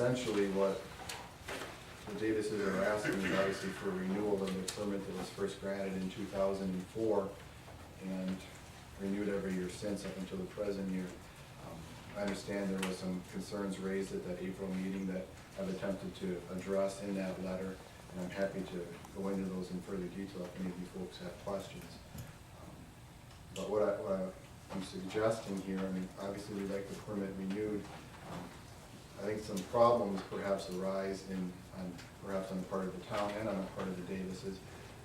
essentially what the Davises are asking is obviously for renewal of the permit that was first granted in 2004 and renewed every year since up until the present year. I understand there was some concerns raised at that April meeting that I've attempted to address in that letter, and I'm happy to go into those in further detail if any of you folks have questions. But what I'm suggesting here, I mean, obviously we'd like the permit renewed. I think some problems perhaps arise perhaps on the part of the town and on the part of the Davises,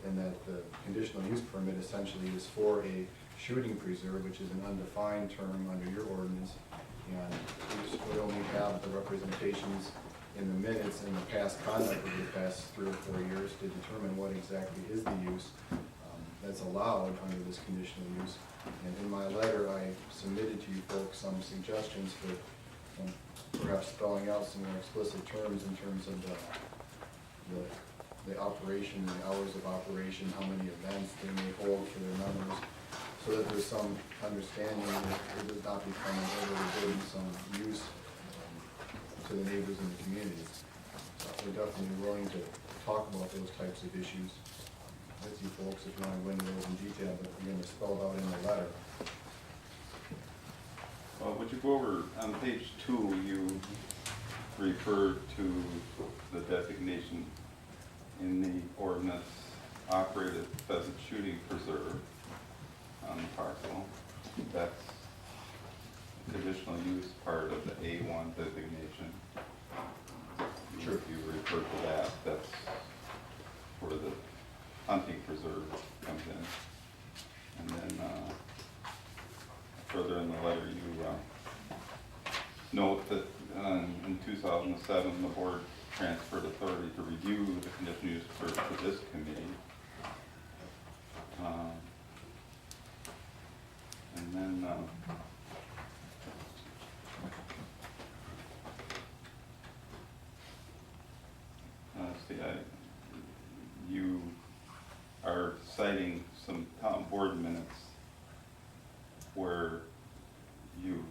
in that the conditional use permit essentially is for a shooting preserve, which is an undefined term under your ordinance, and we only have the representations in the minutes and the past conduct over the past 3 or 4 years to determine what exactly is the use that's allowed under this conditional use. And in my letter, I submitted to you folks some suggestions for perhaps spelling out some more explicit terms in terms of the operation, the hours of operation, how many events they may hold for their members, so that there's some understanding that it does not become an overburden, some use to the neighbors in the community. So we're definitely willing to talk about those types of issues with you folks if you want to go into those in detail, but again, they're spelled out in the letter. Well, would you go over, on page 2, you referred to the designation in the ordinance operated pheasant shooting preserve on the parcel. That's conditional use part of the A1 designation. Sure. If you refer to that, that's where the hunting preserve comes in. And then further in the letter, you note that in 2007, the board transferred authority to review the conditional use to this committee. And then let's see, you are citing some town board minutes where you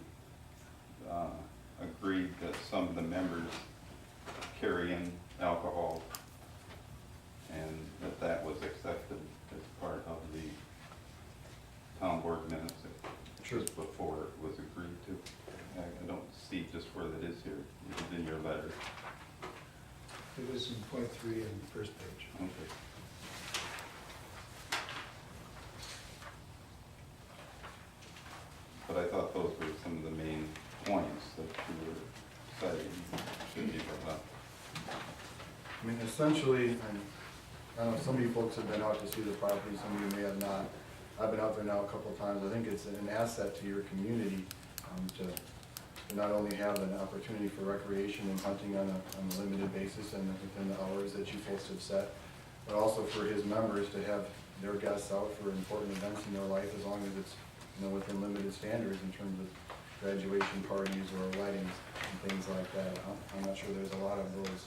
agreed that some of the members carry in alcohol and that was accepted as part of the town board minutes just before it was agreed to. I don't see just where that is here. It was in your letter. It was in point 3 on the first page. Okay. But I thought those were some of the main points that you were citing should be brought up. I mean, essentially, I know some of you folks have been out to see the property, some of you may have not. I've been out there now a couple of times. I think it's an asset to your community to not only have an opportunity for recreation and hunting on a limited basis and within the hours that you folks have set, but also for his members to have their guests out for important events in their life, as long as it's within limited standards in terms of graduation parties or weddings and things like that. I'm not sure there's a lot of those